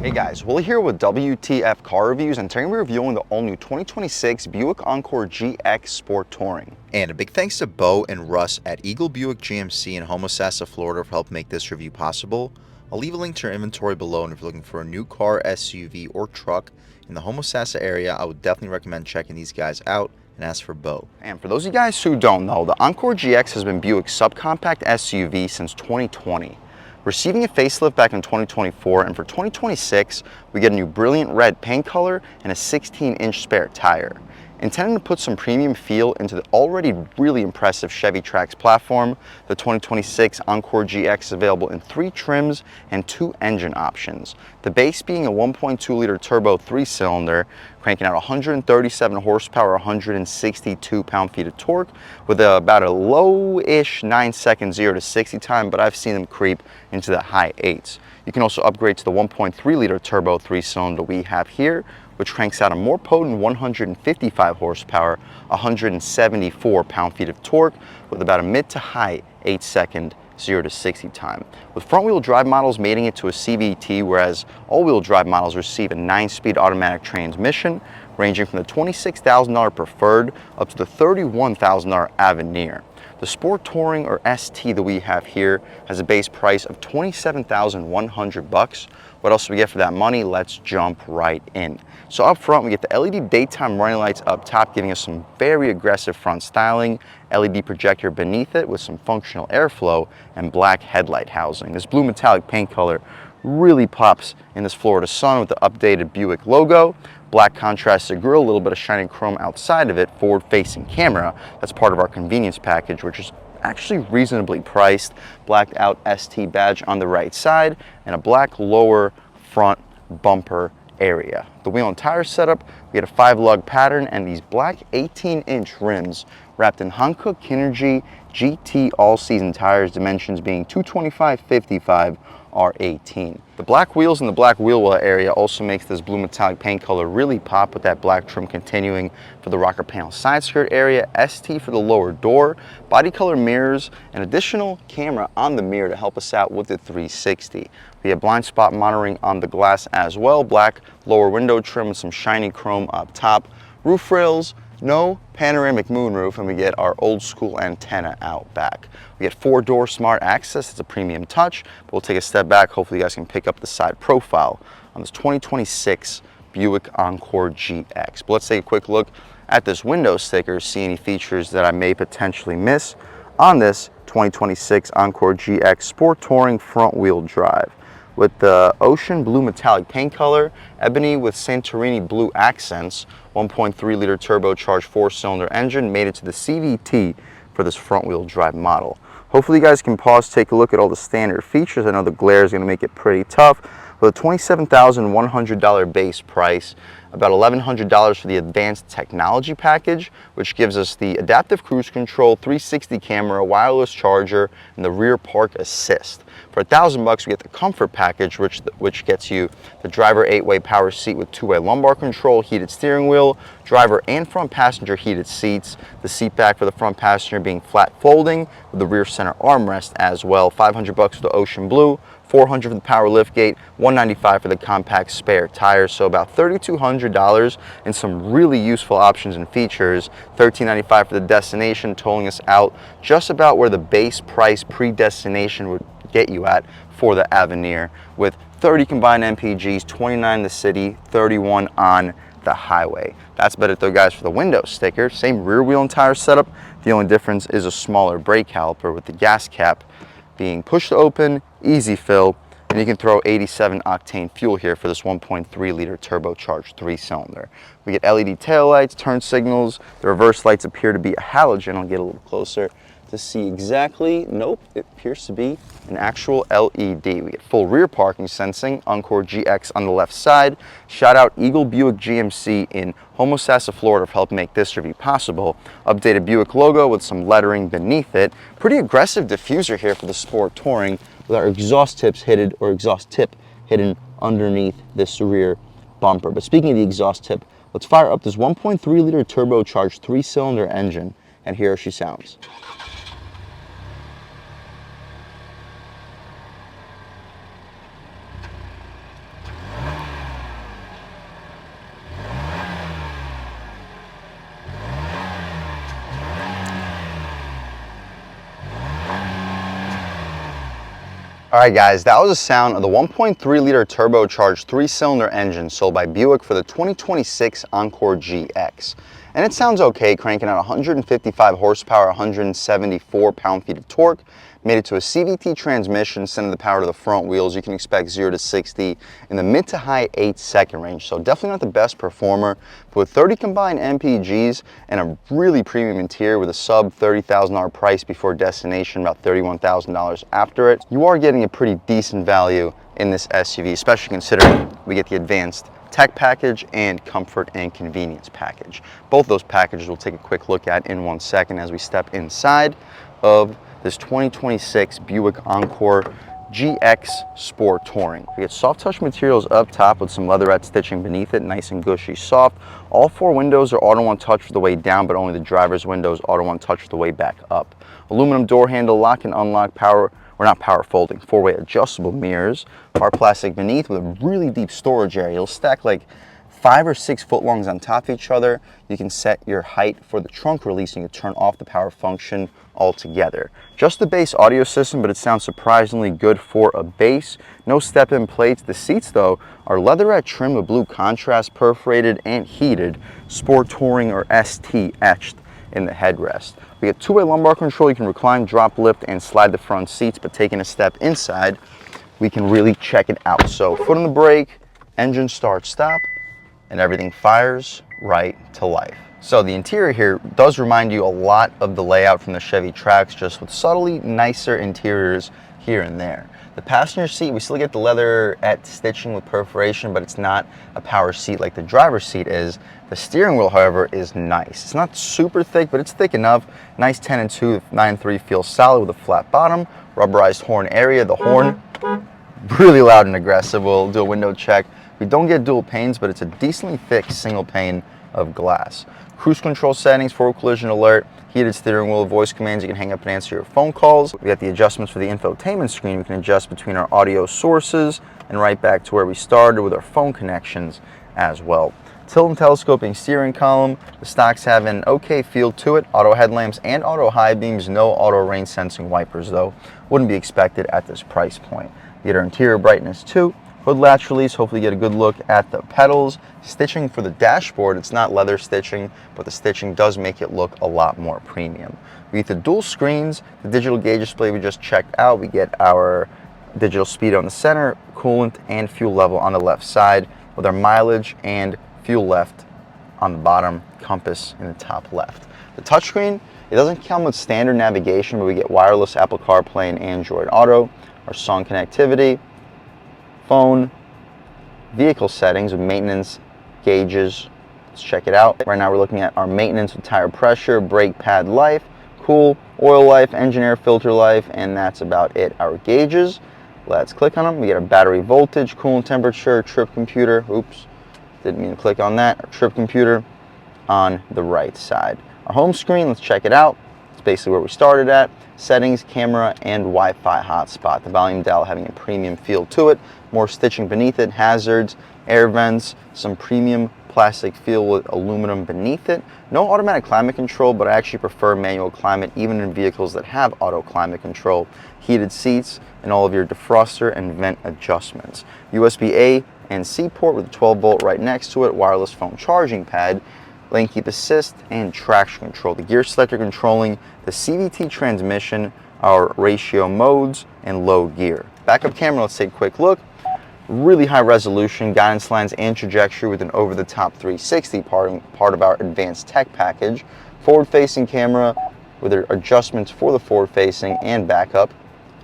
Hey guys, Willie here with W.T.F car reviews, and today we're reviewing the all-new 2026 Buick Encore GX Sport Touring. And a big thanks to Bo and Russ at Eagle Buick GMC in Homosassa, Florida for helping make this review possible. I'll leave a link to their inventory below, and if you're looking for a new car, SUV, or truck in the Homosassa area, I would definitely recommend checking these guys out and ask for Bo. And for those of you guys who don't know, the Encore GX has been Buick's subcompact SUV since 2020. Receiving a facelift back in 2024, and for 2026, we get a new brilliant red paint color and a 16-inch spare tire. Intending to put some premium feel into the already really impressive Chevy Trax platform, the 2026 Encore GX is available in 3 trims and 2 engine options. The base being a 1.2-liter turbo 3-cylinder, cranking out 137 horsepower, 162 pound-feet of torque, with about a low-ish 9-second 0 to 60 time, but I've seen them creep into the high 8s. You can also upgrade to the 1.3-liter turbo 3-cylinder we have here, which cranks out a more potent 155 horsepower, 174 pound-feet of torque, with about a mid to high 8-second 0 to 60 time. With front-wheel drive models mating it to a CVT, whereas all-wheel drive models receive a 9-speed automatic transmission, ranging from the $26,000 Preferred up to the $31,000 Avenir. The Sport Touring, or ST, that we have here has a base price of $27,100. What else do we get for that money? Let's jump right in. So up front, we get the LED daytime running lights up top, giving us some very aggressive front styling, LED projector beneath it with some functional airflow, and black headlight housing. This blue metallic paint color really pops in this Florida sun with the updated Buick logo. Black contrasted grille, a little bit of shiny chrome outside of it, forward-facing camera. That's part of our convenience package, which is actually reasonably priced. Blacked out ST badge on the right side, and a black lower front bumper area. The wheel and tire setup, we had a 5-lug pattern and these black 18-inch rims wrapped in Hankook Kinergy GT all-season tires, dimensions being 225/55 R18. The black wheels and the black wheel well area also makes this blue metallic paint color really pop, with that black trim continuing for the rocker panel side skirt area, ST for the lower door, body color mirrors, and additional camera on the mirror to help us out with the 360. We have blind spot monitoring on the glass as well, black lower window trim with some shiny chrome up top, roof rails, no panoramic moonroof, and we get our old school antenna out back. We get 4-door smart access. It's a premium touch, but we'll take a step back. Hopefully you guys can pick up the side profile on this 2026 Buick Encore GX. But let's take a quick look at this window sticker, see any features that I may potentially miss on this 2026 Encore GX Sport Touring front wheel drive. With the ocean blue metallic paint color, ebony with Santorini blue accents, 1.3-liter turbocharged 4-cylinder engine made it to the CVT for this front-wheel drive model. Hopefully you guys can pause, take a look at all the standard features. I know the glare is going to make it pretty tough. With a $27,100 base price, about $1,100 for the advanced technology package, which gives us the adaptive cruise control, 360 camera, wireless charger, and the rear park assist. For $1,000 we get the comfort package, which gets you the driver 8-way power seat with 2-way lumbar control, heated steering wheel, driver and front passenger heated seats, the seat back for the front passenger being flat folding with the rear center armrest as well. $500 for the ocean blue, $400 for the power liftgate, $195 for the compact spare tires, so about $3,200 and some really useful options and features. $1,395 for the destination, tolling us out just about where the base price pre-destination would get you at for the Avenir, with 30 combined MPGs, 29 in the city, 31 on the highway. That's about it though, guys, for the window sticker. Same rear wheel and tire setup. The only difference is a smaller brake caliper, with the gas cap being push to open, easy fill, and you can throw 87 octane fuel here for this 1.3-liter turbocharged 3-cylinder. We get LED taillights, turn signals. The reverse lights appear to be a halogen. I'll get a little closer to see exactly. Nope, it appears to be an actual LED. We get full rear parking sensing, Encore GX on the left side. Shout out Eagle Buick GMC in Homosassa, Florida for helping make this review possible. Updated Buick logo with some lettering beneath it. Pretty aggressive diffuser here for the Sport Touring, with our exhaust tip hidden underneath this rear bumper. But speaking of the exhaust tip, let's fire up this 1.3-liter turbocharged 3-cylinder engine, and here she sounds. All right, guys, that was the sound of the 1.3-liter turbocharged 3-cylinder engine sold by Buick for the 2026 Encore GX. And it sounds okay, cranking out 155 horsepower, 174 pound-feet of torque. Made it to a CVT transmission, sending the power to the front wheels. You can expect 0 to 60 in the mid to high 8-second range. So definitely not the best performer, but with 30 combined MPGs and a really premium interior with a sub $30,000 price before destination, about $31,000 after it, you are getting a pretty decent value in this SUV, especially considering we get the advanced tech package and comfort and convenience package. Both those packages we'll take a quick look at in 1 second as we step inside of this 2026 Buick Encore GX Sport Touring. We get soft touch materials up top with some leatherette stitching beneath it, nice and gushy soft. All 4 windows are auto one touch for the way down, but only the driver's windows auto one touch for the way back up. Aluminum door handle, lock and unlock power, or not power folding, 4-way adjustable mirrors. Hard plastic beneath with a really deep storage area. You'll stack like 5 or 6 footlongs on top of each other. You can set your height for the trunk release and you can turn off the power function altogether. Just the base audio system, but it sounds surprisingly good for a bass. No step-in plates. The seats though are leatherette trim with blue contrast, perforated and heated, Sport Touring or ST etched in the headrest. We get 2-way lumbar control. You can recline, drop, lift and slide the front seats, but taking a step inside, we can really check it out. So foot on the brake, engine start stop, and everything fires right to life. So the interior here does remind you a lot of the layout from the Chevy Trax, just with subtly nicer interiors here and there. The passenger seat, we still get the leatherette stitching with perforation, but it's not a power seat like the driver's seat is. The steering wheel, however, is nice. It's not super thick, but it's thick enough. Nice 10 and 2, 9.3 feels solid with a flat bottom, rubberized horn area. The horn, really loud and aggressive. We'll do a window check. We don't get dual panes, but it's a decently thick single pane of glass. Cruise control settings, forward collision alert, heated steering wheel, voice commands. You can hang up and answer your phone calls. We got the adjustments for the infotainment screen. We can adjust between our audio sources and right back to where we started with our phone connections as well. Tilt and telescoping steering column. The stocks have an okay feel to it. Auto headlamps and auto high beams. No auto rain sensing wipers though. Wouldn't be expected at this price point. You get our interior brightness too. Hood latch release, hopefully get a good look at the pedals. Stitching for the dashboard, it's not leather stitching, but the stitching does make it look a lot more premium. We get the dual screens, the digital gauge display we just checked out. We get our digital speed on the center, coolant and fuel level on the left side, with our mileage and fuel left on the bottom, compass in the top left. The touchscreen, it doesn't come with standard navigation, but we get wireless Apple CarPlay and Android Auto, our song connectivity, phone, vehicle settings with maintenance, gauges. Let's check it out. Right now we're looking at our maintenance with tire pressure, brake pad life, cool, oil life, engine air filter life, and that's about it. Our gauges, let's click on them. We get our battery voltage, coolant temperature, trip computer. Oops, didn't mean to click on that. Our trip computer on the right side. Our home screen, let's check it out. It's basically where we started at. Settings, camera, and Wi-Fi hotspot. The volume dial having a premium feel to it. More stitching beneath it, hazards, air vents, some premium plastic feel with aluminum beneath it. No automatic climate control, but I actually prefer manual climate even in vehicles that have auto climate control. Heated seats and all of your defroster and vent adjustments. USB-A and C port with a 12-volt right next to it. Wireless phone charging pad. Lane keep assist and traction control. The gear selector controlling the CVT transmission, our ratio modes, and low gear. Backup camera, let's take a quick look. Really high resolution, guidance lines and trajectory with an over-the-top 360 part of our advanced tech package. Forward-facing camera with adjustments for the forward-facing and backup.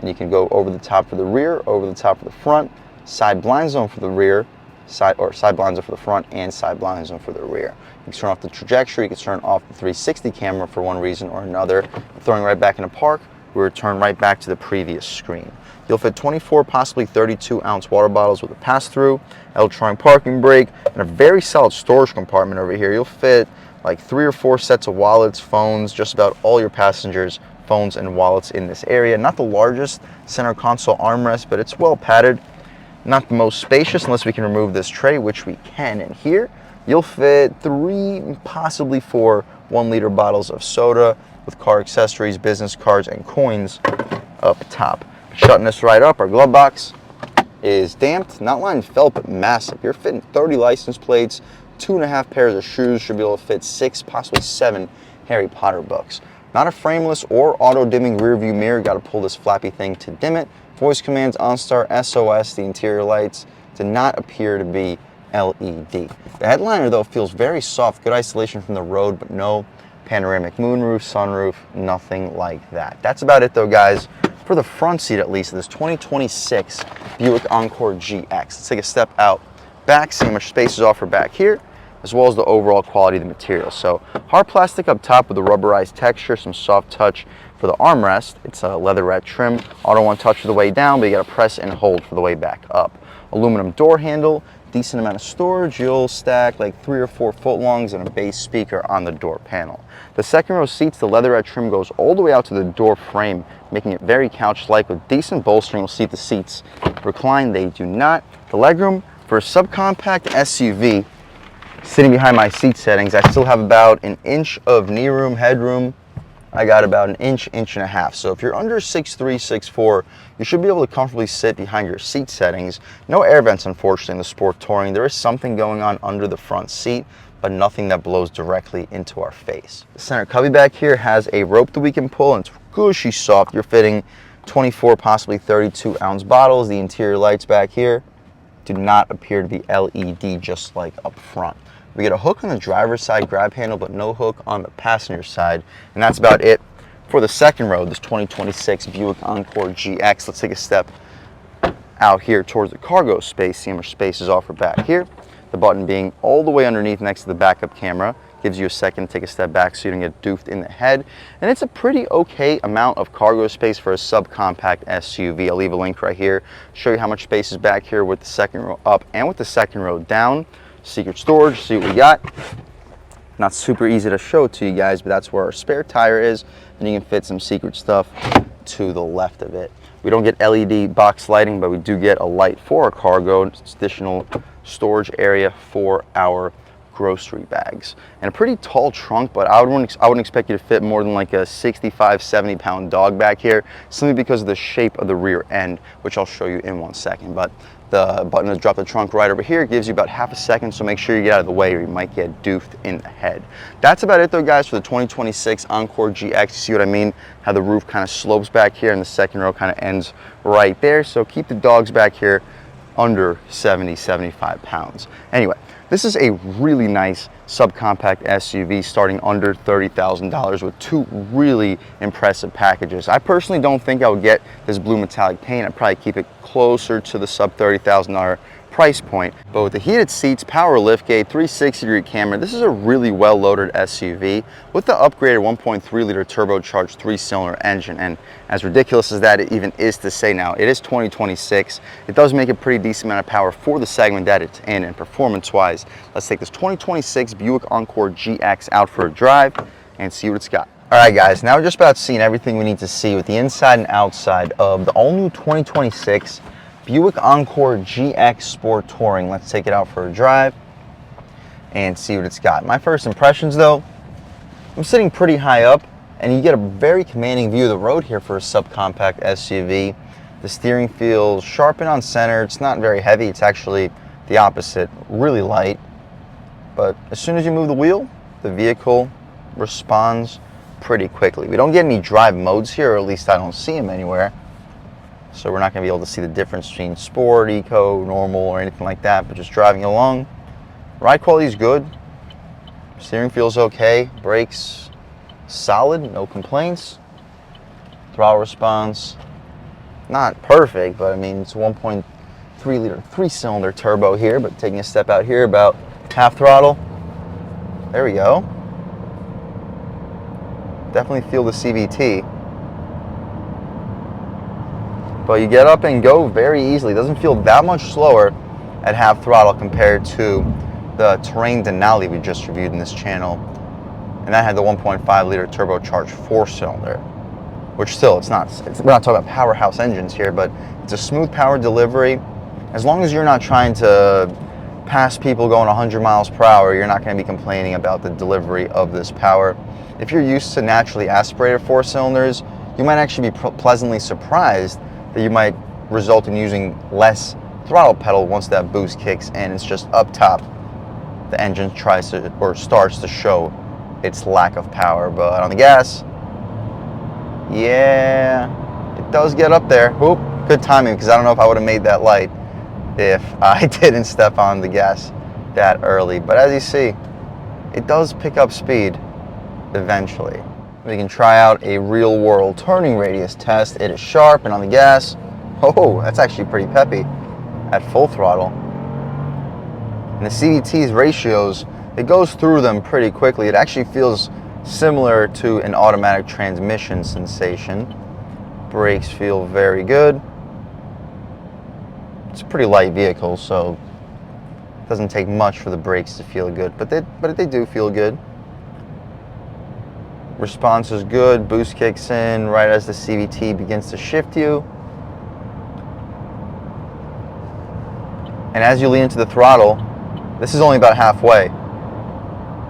And you can go over the top for the rear, over the top for the front, side blind zone for the rear, side blind zone for the front, and side blind zone for the rear. You can turn off the trajectory, you can turn off the 360 camera for one reason or another. Throwing right back into park, we return right back to the previous screen. You'll fit 24, possibly 32-ounce water bottles with a pass-through, electronic parking brake, and a very solid storage compartment over here. You'll fit like 3 or 4 sets of wallets, phones, just about all your passengers' phones and wallets in this area. Not the largest center console armrest, but it's well padded. Not the most spacious unless we can remove this tray, which we can. And here, you'll fit 3, possibly 4 1-liter bottles of soda with car accessories, business cards, and coins up top. Shutting this right up, our glove box is damped, not lined felt, but massive. You're fitting 30 license plates, 2.5 pairs of shoes, should be able to fit 6, possibly 7 Harry Potter books. Not a frameless or auto-dimming rear view mirror, got to pull this flappy thing to dim it. Voice commands, OnStar, SOS, the interior lights do not appear to be LED. The headliner though feels very soft, good isolation from the road, but no panoramic moonroof, sunroof, nothing like that. That's about it though, guys, for the front seat at least of this 2026 Buick Encore GX. Let's take a step out back, see how much space is offered back here, as well as the overall quality of the material. So hard plastic up top with a rubberized texture, some soft touch for the armrest. It's a leatherette trim, auto one touch for the way down, but you gotta press and hold for the way back up. Aluminum door handle, decent amount of storage. You'll stack like 3 or 4 footlongs and a bass speaker on the door panel. The second row seats, the leatherette trim goes all the way out to the door frame, making it very couch-like with decent bolstering. You'll see the seats recline, they do not. The legroom for a subcompact SUV, sitting behind my seat settings, I still have about an inch of knee room, headroom. I got about an inch, inch and a half. So if you're under 6'3", 6'4", you should be able to comfortably sit behind your seat settings. No air vents, unfortunately, in the Sport Touring. There is something going on under the front seat, but nothing that blows directly into our face. The center cubby back here has a rope that we can pull, and it's gushy soft. You're fitting 24, possibly 32 ounce bottles. The interior lights back here do not appear to be LED, just like up front. We get a hook on the driver's side grab handle, but no hook on the passenger side. And that's about it for the second row, this 2026 Buick Encore GX. Let's take a step out here towards the cargo space, see how much space is offered back here. The button being all the way underneath next to the backup camera. Gives you a second to take a step back so you don't get doofed in the head. And it's a pretty okay amount of cargo space for a subcompact SUV. I'll leave a link right here, show you how much space is back here with the second row up and with the second row down. Secret storage, see what we got. Not super easy to show to you guys, but that's where our spare tire is, and you can fit some secret stuff to the left of it. We don't get LED box lighting, but we do get a light for our cargo, additional storage area for our grocery bags, and a pretty tall trunk, but I wouldn't expect you to fit more than like a 65, 70 pound dog back here, simply because of the shape of the rear end, which I'll show you in one second. But the button to drop the trunk right over here gives you about half a second, so make sure you get out of the way or you might get doofed in the head. That's about it though, guys, for the 2026 Encore GX. You see what I mean? How the roof kind of slopes back here and the second row kind of ends right there. So keep the dogs back here under 70, 75 pounds. Anyway, this is a really nice subcompact SUV starting under $30,000 with 2 really impressive packages. I personally don't think I would get this blue metallic paint. I'd probably keep it closer to the sub $30,000 price point. But with the heated seats, power liftgate, 360-degree camera, this is a really well-loaded SUV with the upgraded 1.3-liter turbocharged 3-cylinder engine. And as ridiculous as that even is to say now, it is 2026. It does make a pretty decent amount of power for the segment that it's in, and performance-wise, let's take this 2026 Buick Encore GX out for a drive and see what it's got. All right, guys, now we're just about seeing everything we need to see with the inside and outside of the all-new 2026 Buick Encore GX Sport Touring. Let's take it out for a drive and see what it's got. My first impressions though, I'm sitting pretty high up and you get a very commanding view of the road here for a subcompact SUV. The steering feels sharp and on center. It's not very heavy. It's actually the opposite, really light. But as soon as you move the wheel, the vehicle responds pretty quickly. We don't get any drive modes here, or at least I don't see them anywhere. So we're not going to be able to see the difference between sport, eco, normal, or anything like that, but just driving along. Ride quality is good. Steering feels okay. Brakes solid, no complaints. Throttle response, not perfect, but I mean, it's a 1.3-liter 3-cylinder turbo here, but taking a step out here, about half throttle. There we go. Definitely feel the CVT. But you get up and go very easily. It doesn't feel that much slower at half throttle compared to the Terrain Denali we just reviewed in this channel. And that had the 1.5-liter turbocharged 4-cylinder, which still, we're not talking about powerhouse engines here, but it's a smooth power delivery. As long as you're not trying to pass people going 100 miles per hour, you're not going to be complaining about the delivery of this power. If you're used to naturally aspirated 4-cylinders, you might actually be pleasantly surprised that you might result in using less throttle pedal once that boost kicks in. It's just up top the engine tries to, or starts to show its lack of power. But on the gas, yeah, it does get up there. Oop, good timing, because I don't know if I would have made that light if I didn't step on the gas that early. But as you see, it does pick up speed eventually. We can try out a real world turning radius test. It is sharp, and on the gas, oh, that's actually pretty peppy at full throttle. And the CVT's ratios, it goes through them pretty quickly. It actually feels similar to an automatic transmission sensation. Brakes feel very good. It's a pretty light vehicle, so it doesn't take much for the brakes to feel good, but they do feel good. Response is good. Boost kicks in right as the CVT begins to shift you. And as you lean into the throttle, this is only about halfway.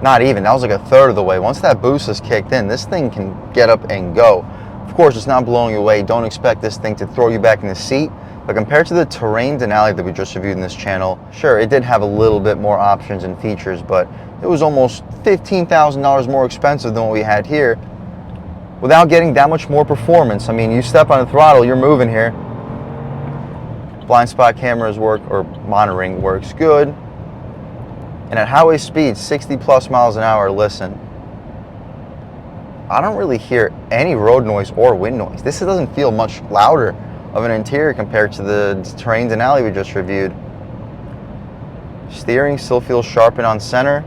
Not even, that was like a third of the way. Once that boost is kicked in, this thing can get up and go. Of course, it's not blowing you away. Don't expect this thing to throw you back in the seat. But compared to the Terrain Denali that we just reviewed in this channel, sure, it did have a little bit more options and features, but it was almost $15,000 more expensive than what we had here without getting that much more performance. I mean, you step on the throttle, you're moving here. Blind spot cameras work, or monitoring works good. And at highway speeds, 60 plus miles an hour, listen, I don't really hear any road noise or wind noise. This doesn't feel much louder of an interior compared to the Terrain Denali we just reviewed. Steering still feels sharp and on center.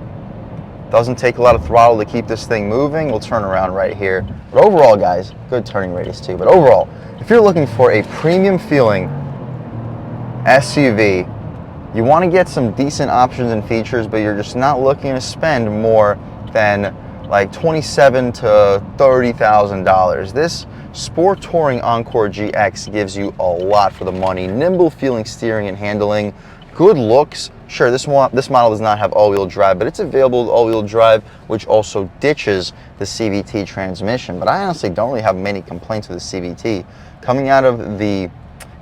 Doesn't take a lot of throttle to keep this thing moving. We'll turn around right here. But overall, guys, good turning radius too. But overall, if you're looking for a premium feeling SUV, you want to get some decent options and features, but you're just not looking to spend more than like $27,000 to $30,000. This Sport Touring Encore GX gives you a lot for the money. Nimble feeling steering and handling, good looks. Sure, this model does not have all-wheel drive, but it's available with all-wheel drive, which also ditches the CVT transmission. But I honestly don't really have many complaints with the CVT. Coming out of the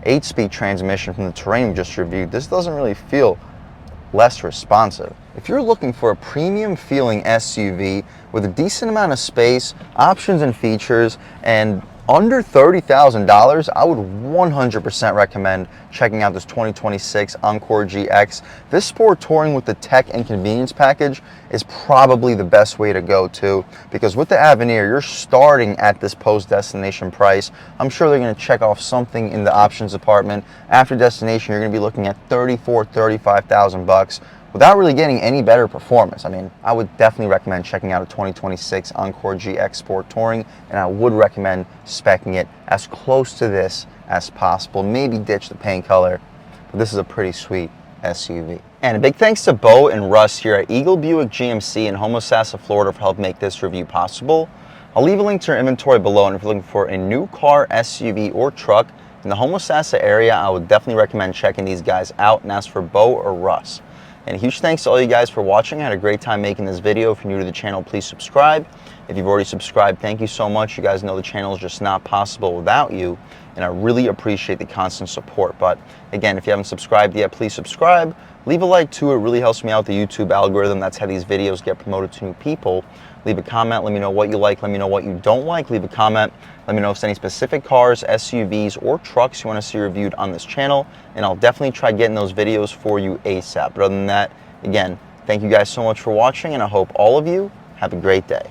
8-speed transmission from the Terrain we just reviewed, this doesn't really feel less responsive. If you're looking for a premium feeling SUV with a decent amount of space, options and features, and under $30,000, I would 100% recommend checking out this 2026 Encore GX. This Sport Touring with the tech and convenience package is probably the best way to go to, because with the Avenir, you're starting at this post-destination price. I'm sure they're going to check off something in the options department. After destination, you're going to be looking at $34,000, $35,000 without really getting any better performance. I mean, I would definitely recommend checking out a 2026 Encore GX Sport Touring, and I would recommend speccing it as close to this as possible. Maybe ditch the paint color, but this is a pretty sweet SUV. And a big thanks to Bo and Russ here at Eagle Buick GMC in Homosassa, Florida for helping make this review possible. I'll leave a link to their inventory below, and if you're looking for a new car, SUV, or truck in the Homosassa area, I would definitely recommend checking these guys out and ask for Bo or Russ. And a huge thanks to all you guys for watching. I had a great time making this video. If you're new to the channel, please subscribe. If you've already subscribed, thank you so much. You guys know the channel is just not possible without you, and I really appreciate the constant support. But again, if you haven't subscribed yet, please subscribe. Leave a like too. It really helps me out, the YouTube algorithm. That's how these videos get promoted to new people. Leave a comment. Let me know what you like. Let me know what you don't like. Leave a comment. Let me know if there's any specific cars, SUVs, or trucks you want to see reviewed on this channel, and I'll definitely try getting those videos for you ASAP. But other than that, again, thank you guys so much for watching, and I hope all of you have a great day.